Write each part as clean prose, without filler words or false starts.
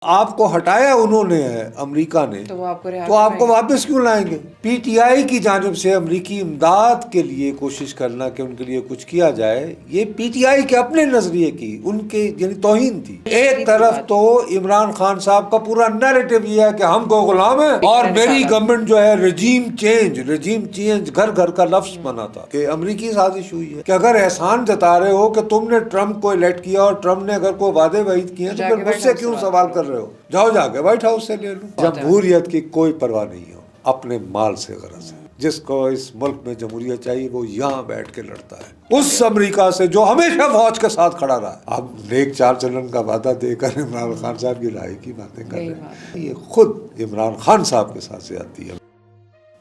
आपको हटाया उन्होंने है, अमेरिका ने, तो वो आपको रिहा तो आपको करवाएंगे? वापस क्यों लाएंगे? पीटीआई की जानिब से अमेरिकी इमदाद के लिए कोशिश करना कि उनके लिए कुछ किया जाए, ये पीटीआई के अपने नजरिए की, उनके यानी तौहीन थी। एक तरफ तो इमरान खान साहब का पूरा नैरेटिव ये है कि हम को गुलाम है और मेरी गवर्नमेंट जो है रजीम चेंज घर घर का लफ्ज बना था कि अमेरिकी साजिश हुई है कि अगर एहसान जता रहे हो कि तुमने ट्रंप को इलेक्ट किया और ट्रंप ने अगर कोई वादे वईद किए तो फिर मुझसे क्यों सवाल कर रहे हो, जाओ जाके व्हाइट हाउस से ले लो। जमहूरियत की कोई परवाह नहीं हो, अपने माल से गरज है। जिसको इस मुल्क में जमहूरियत चाहिए वो यहाँ बैठ के लड़ता है उस अमेरिका से जो हमेशा फौज के साथ खड़ा रहा। अब नेक चार चलन का वादा देकर इमरान खान साहब की राय की बातें कर रहे हैं, ये खुद इमरान खान साहब के साथ ज्यादती है।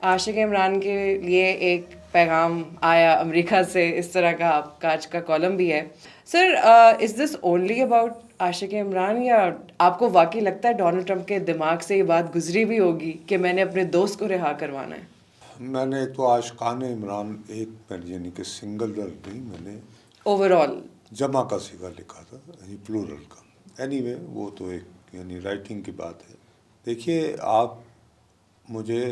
आशिक इमरान के लिए एक पैगाम आया अमेरिका से, इस तरह का आपका आज का कॉलम भी है। Sir, is this only about Ashiq Imran, या आपको वाकई लगता है डोनाल्ड ट्रंप के दिमाग से ये बात गुजरी भी होगी कि मैंने अपने दोस्त को रिहा करवाना है? मैंने तो आशिकान इमरान एक यानी कि सिंगल नहीं, मैंने ओवरऑल जमा का सिगा लिखा था, यानी प्लूरल का। एनीवे वो तो एक यानी राइटिंग की बात है। देखिए, मुझे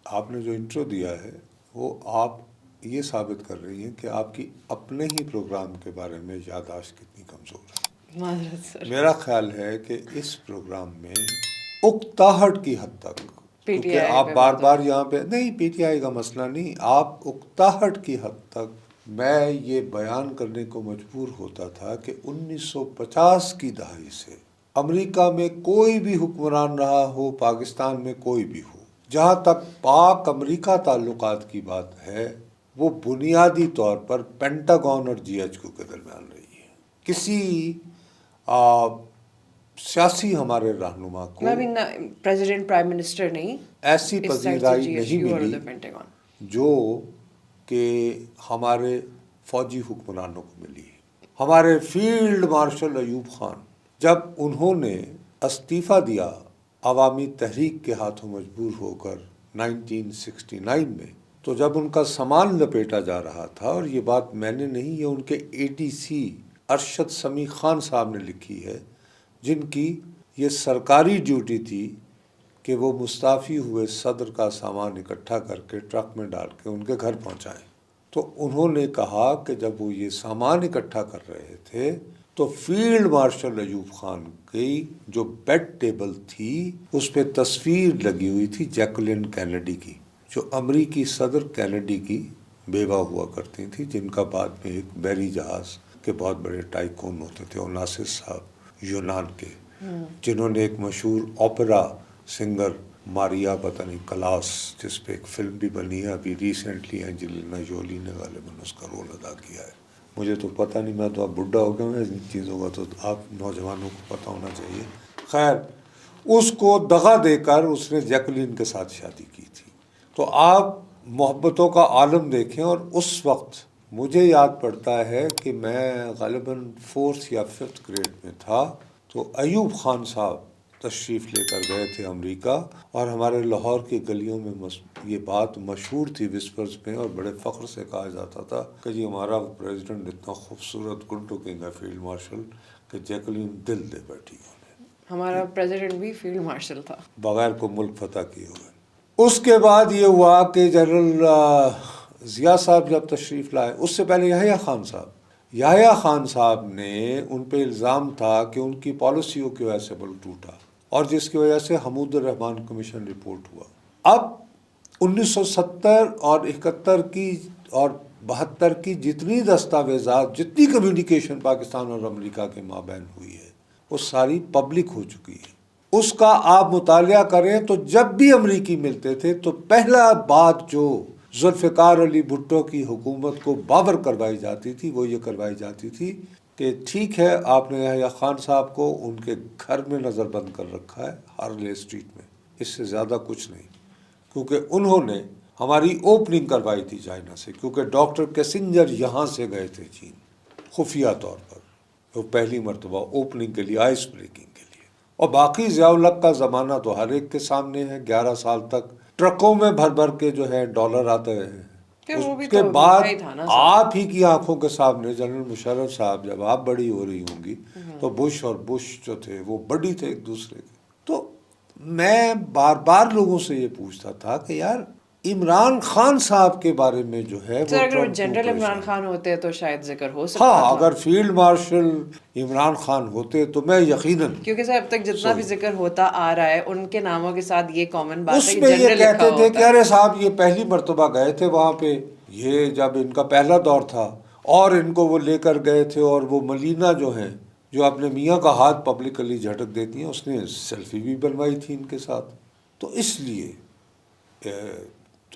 आपने जो इंट्रो दिया है वो आप ये साबित कर रही हैं कि आपकी अपने ही प्रोग्राम के बारे में याददाश्त कितनी कमज़ोर है। मेरा ख्याल है कि इस प्रोग्राम में उकताहट की हद तक, क्योंकि आप बार बार यहाँ पे नहीं, पीटीआई का मसला नहीं, आप उकताहट की हद तक मैं ये बयान करने को मजबूर होता था कि 1950 की दहाई से अमेरिका में कोई भी हुक्मरान रहा हो, पाकिस्तान में कोई भी हो, जहाँ तक पाक अमेरिका ताल्लुकात की बात है वो बुनियादी तौर पर पेंटागन और जीएचक्यू के दरमियान रही है। किसी सियासी हमारे रहनुमा को प्रेसिडेंट प्राइम मिनिस्टर नहीं, ऐसी पजीराई नहीं मिली जो कि हमारे फौजी हुक्मरानों को मिली। हमारे फील्ड मार्शल अयूब खान जब उन्होंने इस्तीफ़ा दिया अवामी तहरीक के हाथों मजबूर होकर 1969 में, तो जब उनका सामान लपेटा जा रहा था, और ये बात मैंने नहीं, ये उनके एडीसी अरशद समी खान साहब ने लिखी है, जिनकी ये सरकारी ड्यूटी थी कि वो मुस्ताफ़ी हुए सदर का सामान इकट्ठा करके ट्रक में डाल के उनके घर पहुंचाएं। तो उन्होंने कहा कि जब वो ये सामान इकट्ठा कर रहे थे तो फील्ड मार्शल अयूब खान की जो बेड टेबल थी उस पर तस्वीर लगी हुई थी जैकुलिन कैनेडी की, जो अमरीकी सदर कैनेडी की बेवा हुआ करती थी, जिनका बाद में एक बैरी जहाज़ के बहुत बड़े टाइकून होते थे, और नासिर साहब यूनान के, जिन्होंने एक मशहूर ओपेरा सिंगर मारिया पता नहीं क्लास, जिस पे एक फिल्म भी बनी है अभी रिसेंटली, एंजेलिना जोली ने गालिबन उसका रोल अदा किया है। मुझे तो पता नहीं, मैं तो अब बुढ़ा हो गया हूँ इन चीज़ों का, तो आप नौजवानों को पता होना चाहिए। खैर, उसको दगा देकर उसने जैकुलिन के साथ शादी की थी। तो आप मोहब्बतों का आलम देखें। और उस वक्त मुझे याद पड़ता है कि मैं गालिबन 4th या 5th ग्रेड में था, तो अयूब खान साहब तशरीफ़ लेकर गए थे अमेरिका, और हमारे लाहौर की गलियों में ये बात मशहूर थी विस्पर्स में, और बड़े फ़ख्र से कहा जाता था कि जी हमारा प्रेसिडेंट इतना खूबसूरत गुड लुकिंग है फील्ड मार्शल कि जैकुलिन दिल दे बैठी उन्हें। हमारा प्रेसिडेंट भी फील्ड मार्शल था, बगैर को मुल्क फतह किए हुए। उसके बाद ये हुआ कि जनरल ज़िया साहब जब तशरीफ़ लाए, उससे पहले याहिया खान साहब ने उन पे इल्ज़ाम था कि उनकी पॉलिसियों की वजह से मुल्क टूटा, और जिसकी वजह से हमूद रहमान कमीशन रिपोर्ट हुआ। अब 1970 और 71 की और 72 की जितनी दस्तावेज़ात, जितनी कम्युनिकेशन पाकिस्तान और अमेरिका के माबैन हुई है, वो सारी पब्लिक हो चुकी है। उसका आप मुतालिया करें तो जब भी अमेरिकी मिलते थे तो पहला बात जो जुल्फ़िकार अली भुट्टो की हुकूमत को बावर करवाई जाती थी वो ये करवाई जाती थी कि ठीक है, आपने याहिया खान साहब को उनके घर में नज़रबंद कर रखा है हार्ले स्ट्रीट में, इससे ज़्यादा कुछ नहीं, क्योंकि उन्होंने हमारी ओपनिंग करवाई थी चाइना से, क्योंकि डॉक्टर कैसिंजर यहाँ से गए थे चीन खुफिया तौर पर, वो पहली मरतबा ओपनिंग के लिए, आइस ब्रेकिंग के लिए। और बाकी ज़ियाउल-हक का ज़माना तो हर एक के सामने है। 11 साल तक ट्रकों में भर भर के जो है डॉलर आते हैं उसके बाद आप ही की आंखों के सामने जनरल मुशर्रफ साहब जब आप बड़ी हो रही होंगी तो बुश और बुश जो थे वो बड़ी थे एक दूसरे के। तो मैं बार बार लोगों से ये पूछता था कि यार इमरान खान साहब के बारे में जो है वो अगर जनरल इमरान खान होते तो शायद जिक्र हो सकता हाँ था। अगर फील्ड मार्शल इमरान खान होते तो मैं यकीनन, क्योंकि सर अब तक जितना भी जिक्र होता आ रहा है उनके नामों के साथ ये कॉमन बात है कि उसमें ये कहते थे कि है। अरे साहब ये पहली मर्तबा गए थे वहाँ पे, ये जब इनका पहला दौर था और इनको वो लेकर गए थे और वो मलीना जो है जो अपने मियाँ का हाथ पब्लिकली झटक देती हैं उसने सेल्फी भी बनवाई थी इनके साथ। तो इसलिए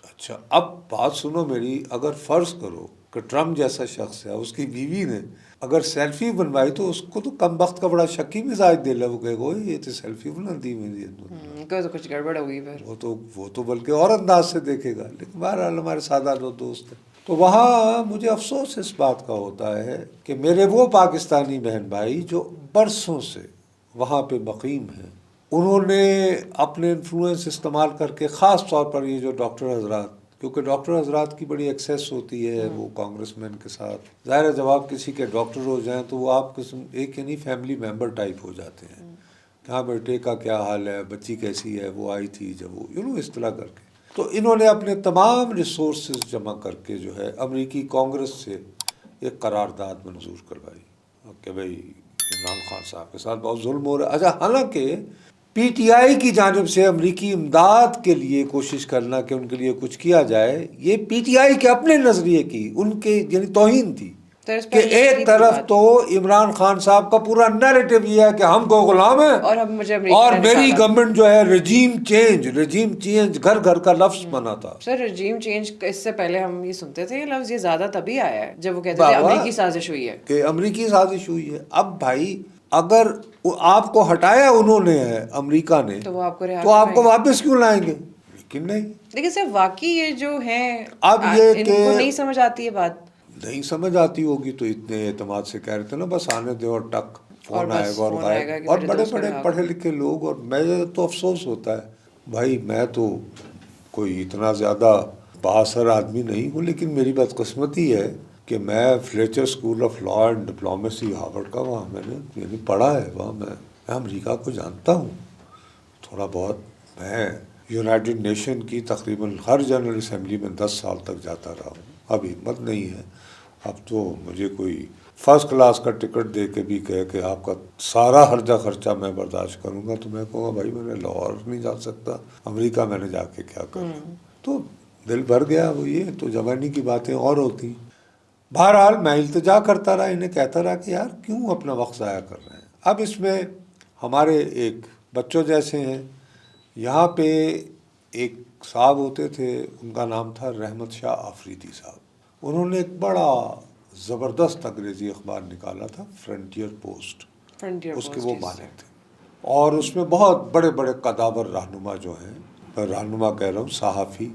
अच्छा अब बात सुनो मेरी, अगर फ़र्ज़ करो कि ट्रम्प जैसा शख्स है उसकी बीवी ने अगर सेल्फी बनवाई तो उसको तो कम वक्त का बड़ा शक्की मिजाज दे लो, कहेगा ये तो सेल्फी बना दी मेरी, तो कुछ गड़बड़ होगी फिर। वो तो बल्कि और अंदाज से देखेगा। लेकिन बहरहाल हमारे सादा जो दोस्त हैं, तो वहाँ मुझे अफसोस इस बात का होता है कि मेरे वो पाकिस्तानी बहन भाई जो बरसों से वहाँ पे मकीम हैं, उन्होंने अपने इन्फ्लुएंस इस्तेमाल करके ख़ास तौर पर ये जो डॉक्टर हजरात, क्योंकि डॉक्टर हजरात की बड़ी एक्सेस होती है वो कांग्रेसमैन के साथ, ज़ाहिर है जब आप किसी के डॉक्टर हो जाएं तो वो आप किस्म एक यानी फैमिली मेम्बर टाइप हो जाते हैं। हाँ बेटे का क्या हाल है, बच्ची कैसी है, वो आई थी जब वो इस तरह करके। तो इन्होंने अपने तमाम रिसोर्सेज जमा करके जो है अमेरिकी कांग्रेस से एक करारदाद मंजूर करवाई कि भाई इमरान खान साहब के साथ बहुत जुल्म हो रहा है। अच्छा, हालांकि पीटीआई की जानिब से अमेरिकी इमदाद के लिए कोशिश करना कि उनके लिए कुछ किया जाए, ये पीटीआई के अपने नजरिए की उनके यानी तौहीन थी कि एक तरफ तो इमरान खान साहब का पूरा नैरेटिव ये है कि हमको गुलाम है और मेरी गवर्नमेंट जो है रजीम चेंज घर घर का लफ्ज बना था। सर रजीम चेंज इससे पहले हम ये सुनते थे, ये लफ्ज ये ज्यादा तभी आया है जब वो कहते थे अमेरिकी साजिश हुई है कि अमेरिकी साजिश हुई है। अब भाई अगर आपको हटाया उन्होंने है अमेरिका ने तो आपको वापस क्यों लाएंगे? लेकिन नहीं। लेकिन सर वाकई ये जो है अब ये इनको नहीं समझ आती है बात, नहीं समझ आती होगी तो इतने एतमाद से कह रहे थे ना बस आने दो और टक फोन आएगा और गायब, और बड़े बड़े पढ़े लिखे लोग। और मैं तो अफसोस होता है भाई, मैं तो कोई इतना ज़्यादा बाअसर आदमी नहीं हूँ, लेकिन मेरी बदकिस्मती है कि मैं Fletcher school of law and diplomacy Harvard का वहाँ मैंने यानी पढ़ा है, वहाँ मैं अमेरिका को जानता हूँ थोड़ा बहुत। मैं यूनाइटेड नेशन की तकरीबन हर जनरल असम्बली में 10 साल तक जाता रहा हूँ। अब हिम्मत नहीं है, अब तो मुझे कोई फर्स्ट क्लास का टिकट दे के भी कहे कि आपका सारा हर्जा खर्चा मैं बर्दाश्त करूँगा, तो मैं कहूँगा भाई मैंने लाहौर नहीं जा सकता, अमेरिका मैंने जाके क्या करना। तो दिल भर गया। वो ये तो जवानी की बातें और होती। बहरहाल मैं इल्तिजा करता रहा, इन्हें कहता रहा कि यार क्यों अपना वक्त ज़ाया कर रहे हैं। अब इसमें हमारे एक बच्चों जैसे हैं, यहाँ पे एक साहब होते थे, उनका नाम था रहमत शाह आफरीदी साहब। उन्होंने एक बड़ा ज़बरदस्त अंग्रेज़ी अखबार निकाला था, फ्रंटियर पोस्ट, उसके वो मालिक थे। और उसमें बहुत बड़े बड़े कदावर रहनुमा जो हैं, रहनुमा कह रहा हूँ, सहाफ़ी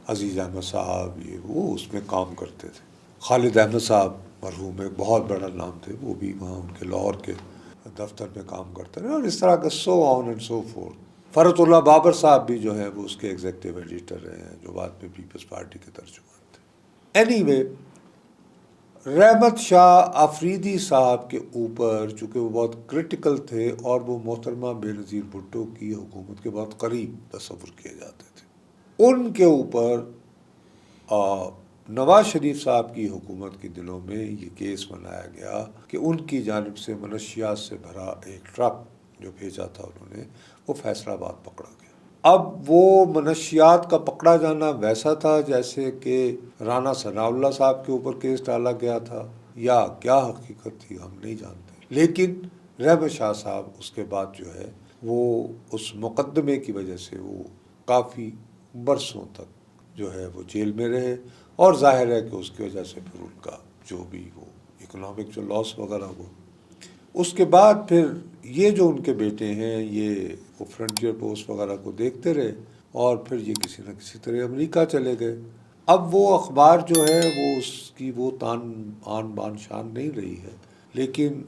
अजीज़ अहमद साहब ये वो उसमें काम करते थे। खालिद अहमद साहब मरहूम एक बहुत बड़ा नाम थे, वो भी वहाँ उनके लाहौर के दफ्तर में काम करते रहे। और इस तरह का so on and so forth. Farhatullah Babar साहब भी जो है वो उसके एग्जीक्यूटिव एडिटर रहे हैं, जो बाद में पीपल्स पार्टी के तर्जुमान थे। एनीवे, रहमत शाह आफरीदी साहब के ऊपर चूँकि वो बहुत क्रिटिकल थे और वो मोहतरमा बेनज़ीर भुट्टो की हुकूमत के बहुत करीब तस्वुर किए जाते थे, उनके ऊपर नवाज शरीफ साहब की हुकूमत के दिनों में ये केस बनाया गया कि उनकी जानिब से मनशियात से भरा एक ट्रक जो भेजा था उन्होंने, वो फैसलाबाद पकड़ा गया। अब वो मनशियात का पकड़ा जाना वैसा था जैसे कि राना सनाउल्लाह साहब के ऊपर केस डाला गया था, या क्या हकीकत थी हम नहीं जानते। लेकिन रहमत शाह साहब उसके बाद जो है वो उस मुकदमे की वजह से वो काफ़ी बरसों तक जो है वो जेल में रहे, और जाहिर है कि उसकी वजह से फिर उनका जो भी वो इकोनॉमिक जो लॉस वगैरह हुआ, उसके बाद फिर ये जो उनके बेटे हैं ये वो फ्रंटियर पोस्ट वगैरह को देखते रहे और फिर ये किसी न किसी तरह अमेरिका चले गए। अब वो अखबार जो है वो उसकी वो आन बान शान नहीं रही है, लेकिन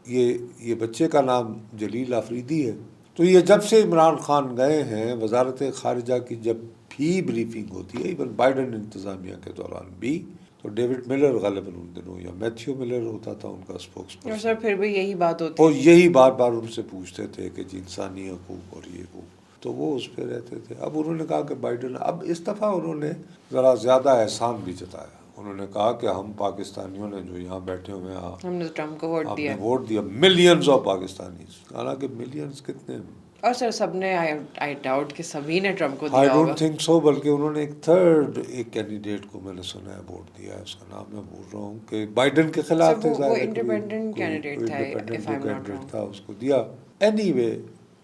ये बच्चे का नाम जलील आफरीदी है। तो ये जब से इमरान खान गए हैं, वजारत ख़ारिजा की जब भी ब्रीफिंग होती है, इवन बाइडन इंतजामिया के दौरान भी, तो डेविड मिलर गालिबन उन दिनों, या मैथ्यू मिलर होता था उनका स्पोक्सपर्सन, और सर फिर भी यही बात होती और यही बार बार उनसे पूछते थे कि जी इंसानी हकूक और ये वो, तो वो उस पर रहते थे। अब उन्होंने कहा कि बाइडन, अब इस दफ़ा उन्होंने ज़रा ज़्यादा एहसान भी जताया। उन्होंने कहा कि हम पाकिस्तानियों ने जो यहाँ बैठे हुए हैं, हमने ट्रम्प को वोट दिया, मिलियंस ऑफ पाकिस्तानीज, हालांकि मिलियंस कितने, और सर सबने, आई डाउट कि सभी ने ट्रम्प को दिया आई होगा। डोंट थिंक सो, बल्कि उन्होंने एक कैंडिडेट को मैंने सुना है वोट दिया है, उसका नाम मैं भूल रहा हूँ, कि बाइडन के खिलाफ थे, वो इंडिपेंडेंट कैंडिडेट था, इंडिपेंडेंट कैंडिडेट था, उसको दिया। एनीवे,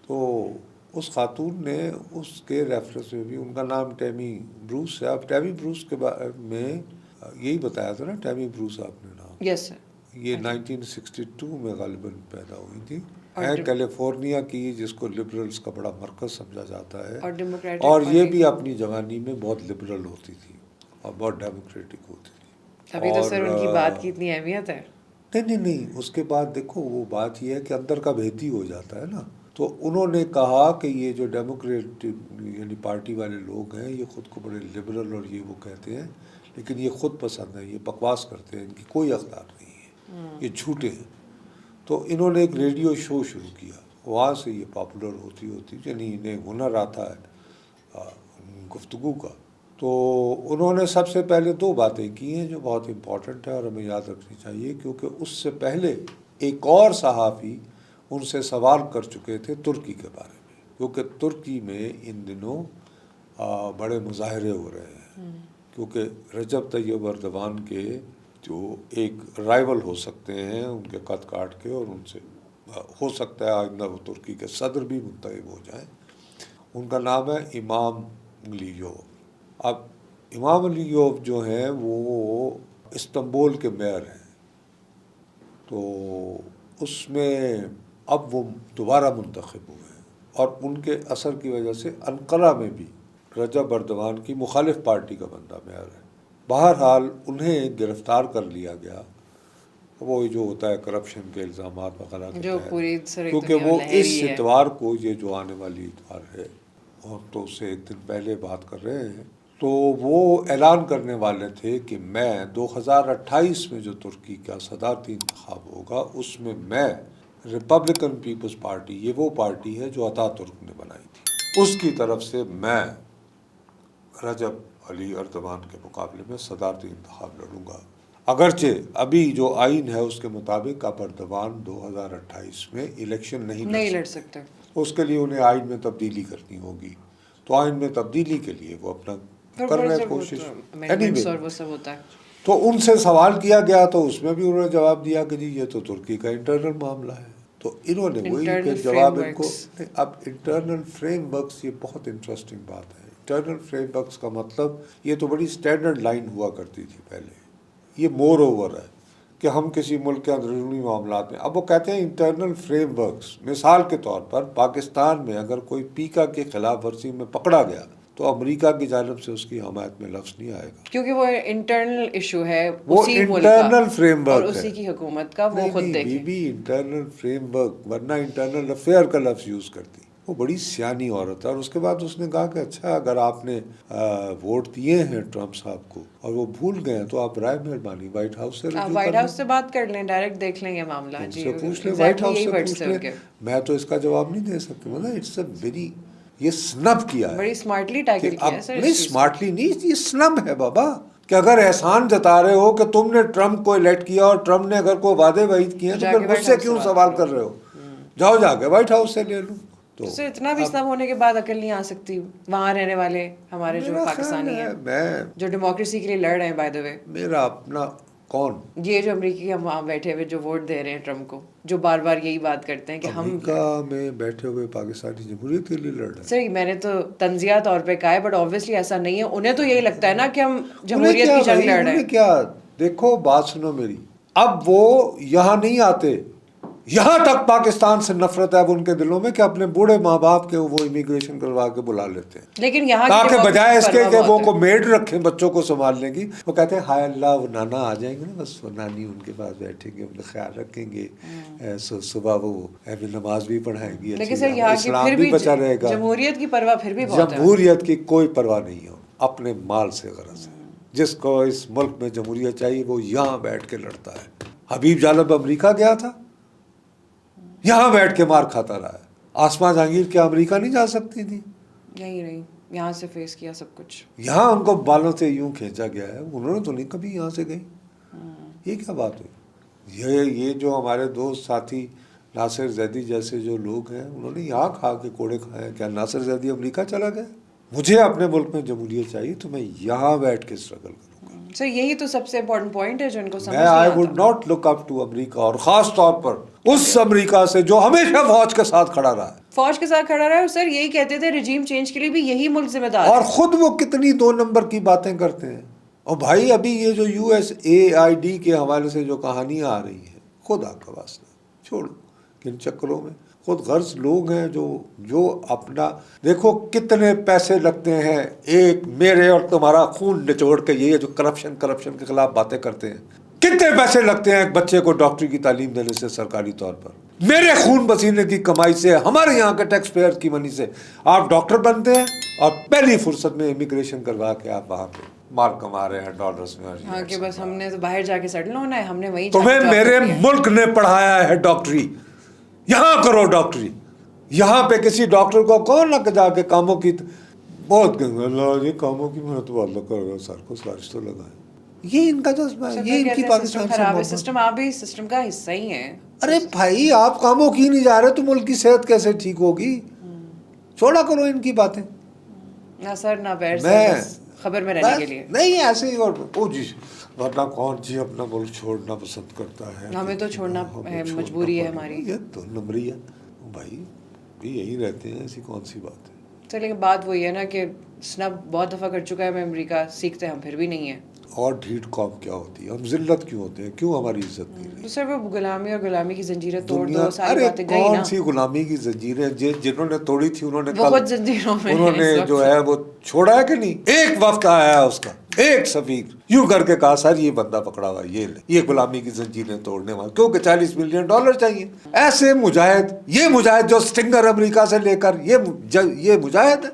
तो उस खातून ने उसके रेफरेंस में भी, उनका नाम टैमी ब्रूस है। अब टैमी ब्रूस के बारे में यही बताया था ना, टैमी ब्रूस आपने नाम? Yes sir. ये 1962 में गालिबन पैदा हुई थी, है कैलिफोर्निया की, जिसको लिबरल्स का बड़ा मरकज समझा जाता है, और ये भी अपनी जवानी में बहुत लिबरल होती थी और बहुत डेमोक्रेटिक होती थी। अभी तो सर उनकी बात की इतनी अहमियत है। नहीं, उसके बाद देखो, वो बात ये है कि अंदर का भेदी हो जाता है ना। तो उन्होंने कहा कि ये जो डेमोक्रेटिक यानी पार्टी वाले लोग हैं, ये खुद को बड़े लिबरल और ये वो कहते हैं, लेकिन ये खुद पसंद है, ये बकवास करते हैं, इनकी कोई अखलाक नहीं है, ये झूठे हैं। तो इन्होंने एक रेडियो शो शुरू किया, वहाँ से ये पॉपुलर होती यानी इन्हें हुनर आता है गुफ्तगू का। तो उन्होंने सबसे पहले 2 बातें की हैं जो बहुत इम्पॉर्टेंट है और हमें याद रखनी चाहिए, क्योंकि उससे पहले एक और सहाफ़ी उनसे सवाल कर चुके थे तुर्की के बारे में, क्योंकि तुर्की में इन दिनों बड़े मुजाहरे हो रहे हैं, क्योंकि रजब तैयब अर्दवान के जो एक राइवल हो सकते हैं, उनके कद काट के, और उनसे हो सकता है आइंदा वो तुर्की के सदर भी मुंतखब हो जाएं। उनका नाम है इमाम अलीयोव। अब इमाम अलीयोव जो हैं वो इस्तांबुल के मेयर हैं, तो उसमें अब वो दोबारा मुंतखब हुए हैं, और उनके असर की वजह से अंकारा में भी रजब अर्दवान की मुखालिफ पार्टी का बंदा मेयर है। बहरहाल उन्हें गिरफ्तार कर लिया गया, वो जो होता है करप्शन के इल्ज़ाम वगैरह के तहत, क्योंकि वो इस इतवार को, ये जो आने वाली इतवार है, और तो उससे एक दिन पहले बात कर रहे हैं, तो वो ऐलान करने वाले थे कि मैं 2028 में जो तुर्की का सदारती इंतखाब होगा, उसमें मैं रिपब्लिकन पीपल्स पार्टी, ये वो पार्टी है जो अतातुर्क ने बनाई थी, उसकी तरफ से मैं रजब अली अर्दवान के मुकाबले में सदारती इंतखाब लड़ूंगा। अगरचे अभी जो आइन है उसके मुताबिक अब अर्दवान 2028 में इलेक्शन नहीं लड़ सकते, उसके लिए उन्हें आइन में तब्दीली करनी होगी। तो आइन में तब्दीली के लिए वो अपना कर रहे हैं कोशिश। तो उनसे सवाल किया गया, तो उसमें भी उन्होंने जवाब दिया कि जी ये तो तुर्की का इंटरनल मामला है। तो इन्होंने वही फिर जवाब इनको, अब इंटरनल फ्रेमवर्क्स, ये बहुत इंटरेस्टिंग बात है। इंटरनल फ्रेमवर्क्स का मतलब, ये तो बड़ी स्टैंडर्ड लाइन हुआ करती थी पहले, ये मोर ओवर है कि हम किसी मुल्क के अंदरूनी मामलात में, अब वो कहते हैं इंटरनल फ्रेमवर्क्स। मिसाल के तौर पर पाकिस्तान में अगर कोई पीका के खिलाफ वर्जी में पकड़ा गया, तो अमेरिका की जानिब से उसकी हमायत में लफ्ज़ नहीं आएगा, क्योंकि वो इंटरनल इशू है, वो इंटरनल फ्रेमवर्क और उसी की हुकूमत का, वो खुद देखें। बीबी इंटरनल फ्रेमवर्क, वरना इंटरनल अफेयर का लफ्ज़ यूज़ करती। वो बड़ी सियानी औरत है। और उसके बाद उसने कहा कि अच्छा, अगर आपने वोट दिए हैं ट्रम्प साहब को और वो भूल गए तो आप राय मेहरबानी व्हाइट हाउस से व्हाइट हाउस से बात कर लें, डायरेक्ट देख लें ये मामला, जी पूछ लें, व्हाइट हाउस से पूछ लें। मैं तो इसका जवाब नहीं दे सकती, मतलब इट्स अ वेरी, ये स्नब किया है, बड़ी स्मार्टली टैकल किया है सर। नहीं स्मार्टली नहीं, ये स्नब है बाबा, कि अगर एहसान जता रहे हो कि तुमने ट्रम्प को इलेक्ट किया और ट्रम्प ने अगर कोई वादे वईद किए तो फिर मुझसे क्यों सवाल कर रहे हो? जाओ जाके व्हाइट हाउस से ले लो। तो सर इतना भी सब होने के बाद अकल नहीं आ सकती वहाँ रहने वाले हमारे जो पाकिस्तानी हैं, मैं जो डेमोक्रेसी के लिए लड़ रहे हैं, बाय द वे, मेरा अपना कौन, ये जो अमेरिकी हम वहाँ बैठे हुए जो वोट दे रहे हैं ट्रम्प को, जो बार बार यही बात करते हैं कि हम अमेरिका में बैठे हुए पाकिस्तानी जमहूरियत के लिए लड़ रहे हैं। सर मैंने तो तंजिया तौर पे कहा है, बट ऑब्वियसली ऐसा नहीं है। उन्हें तो यही लगता है ना कि हम जमहूरियत की जंग लड़ रहे हैं। क्या देखो, बात सुनो मेरी, अब वो यहाँ नहीं आते, यहाँ तक पाकिस्तान से नफरत है अब उनके दिलों में कि अपने बूढ़े माँ बाप के वो इमिग्रेशन करवा के बुला लेते हैं। लेकिन यहाँ ताकि बजाय इसके कि वो को मेड रखें बच्चों को संभालने की, वो कहते हैं हाय अल्लाह वो नाना आ जाएंगे ना, बस वो नानी उनके पास बैठेंगे, उनका ख्याल रखेंगे, सुबह वो नमाज भी पढ़ाएंगी, लेकिन सर यहाँ की फिर भी बचा रहेगा। जमहूरियत की परवाह फिर भी बहुत है। जमहूरियत की कोई परवाह नहीं है, अपने माल से गरज है। जिसको इस मुल्क में जमहूरियत चाहिए वो यहाँ बैठ के लड़ता है। हबीब जालब अमेरिका गया था, यहाँ बैठ के मार खाता रहा है। आसमा जहांगीर क्या अमेरिका नहीं जा सकती थी? नहीं, यहाँ से फेस किया सब कुछ। यहाँ उनको बालों से यूं खींचा गया है, उन्होंने तो नहीं कभी यहाँ से गई। ये क्या बात हुई? ये जो हमारे दोस्त साथी नासिर जैदी जैसे जो लोग हैं, उन्होंने यहाँ खा के कोड़े खाए हैं। क्या नासिर जैदी अमेरिका चला गया? मुझे अपने मुल्क में जमहूरियत चाहिए तो मैं यहाँ बैठ के स्ट्रगल करूँगा। सर यही तो सबसे इम्पोर्टेंट पॉइंट है जो इनको समझ मैं I would not look up to America, और ख़ास तौर पर उस अमेरिका से जो हमेशा फौज के साथ खड़ा रहा है। फौज के साथ खड़ा रहा है। सर यही कहते थे रिजीम चेंज के लिए भी यही मुल्क जिम्मेदार है। और ख़ुद वो कितनी 2 नंबर की बातें करते हैं। और भाई अभी ये जो USAID के हवाले से जो कहानियाँ आ रही हैं, खुद आपका वास्ता छोड़ो किन चक्करों में। खुद गर्ज लोग हैं जो अपना देखो कितने पैसे लगते हैं एक मेरे और तुम्हारा खून निचोड़ के, ये जो करप्शन के खिलाफ बातें करते हैं, कितने पैसे लगते हैं एक बच्चे को डॉक्टरी की तालीम देने से सरकारी तौर पर। मेरे खून पसीने की कमाई से, हमारे यहाँ के टैक्स पेयर की मनी से आप डॉक्टर बनते हैं और पहली फुर्सत में इमिग्रेशन करवा के आप वहाँ पे माल कमा रहे हैं डॉलर्स में। हाँ कि बस हमने तो बाहर जाके सेटल होना है, हमने वही तुम्हें मेरे मुल्क ने पढ़ाया है डॉक्टरी, यहाँ करो डॉक्टरी। यहाँ पे किसी डॉक्टर को कौन लग जाके कामों की बहुत ये कामों की मेहनत वाला करेगा, सर को सारिश तो लगाए। ये इनका जज्बा है, ये इनकी पाकिस्तान खराब है सिस्टम। आप भी सिस्टम का हिस्सा ही हैं। अरे भाई आप कामों की नहीं जा रहे तो मुल्क की सेहत कैसे ठीक होगी? छोड़ा करो इनकी बातें। ना सर ना बैर से खबर में रहने के लिए नहीं, ऐसे ही। और ओ जी वरना कौन जी अपना मुल्क छोड़ना पसंद करता है? हमें तो छोड़ना है, मजबूरी है हमारी। ये तो नंबरी है भाई, भी यही रहते हैं, ऐसी कौन सी बात है। चलिए बात वही है ना कि स्नब बहुत दफ़ा कर चुका है मैं अमेरिका, सीखते हम फिर भी नहीं है। और ढीठ कौम क्या होती है? हम जिल्लत क्यों होते हैं? क्यों हमारी इज्जत नहीं रही? तो सर वो गुलामी और गुलामी की जंजीरें तोड़ दो, सारी बातें गई ना। कौन सी गुलामी की जंजीरें? जिन्होंने तोड़ी थी उन्होंने बहुत जंजीरों में उन्होंने जो है वो छोड़ा है कि नहीं? एक वक्त आया उसका एक सफीर यूं करके कहा सर ये बंदा पकड़ा हुआ, ये गुलामी की जंजीरें तोड़ने वाला, क्योंकि $40 मिलियन चाहिए। ऐसे मुजाहिद, ये मुजाहिद जो स्टिंगर अमेरिका से लेकर ये मुजाहिद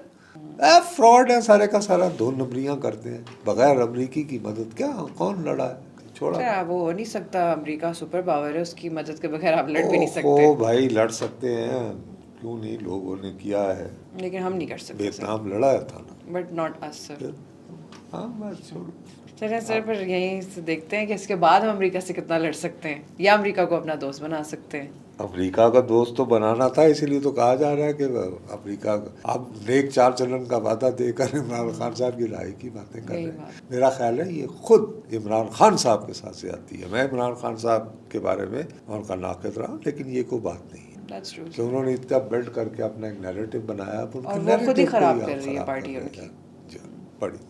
फ्रॉड है सारे का सारा, 2 नंबरियां करते हैं बगैर अमेरिकी की मदद। क्या कौन लड़ा है? छोड़ा। वो हो नहीं सकता, अमेरिका सुपर पावर है, उसकी मदद के बगैर आप लड़ भी नहीं सकते। ओ भाई लड़ सकते हैं, क्यों नहीं, लोगों ने किया है, लेकिन हम नहीं कर सकते। वियतनाम लड़ा था ना, बट नॉट अस सर। हाँ बस छोड़ो। चलिए सर पर यहीं से देखते हैं कि इसके बाद हम अमेरिका से कितना लड़ सकते हैं या अमेरिका को अपना दोस्त बना सकते हैं। अमेरिका का दोस्त तो बनाना था, इसीलिए तो कहा जा रहा है कि अमेरिका अब नेक चाल चलन का वादा देकर इमरान खान साहब की लड़ाई की बातें कर रहे हैं। मेरा ख्याल है ये खुद इमरान खान साहब के साथ ज्यादती है। मैं इमरान खान साहब के बारे में उनका नाक़िद रहा, लेकिन ये कोई बात नहीं है कि उन्होंने इतना बिल्ड करके अपना एक नैरेटिव बनाया, और वो खुद ही खराब कर रही है पार्टी उनकी। बड़ी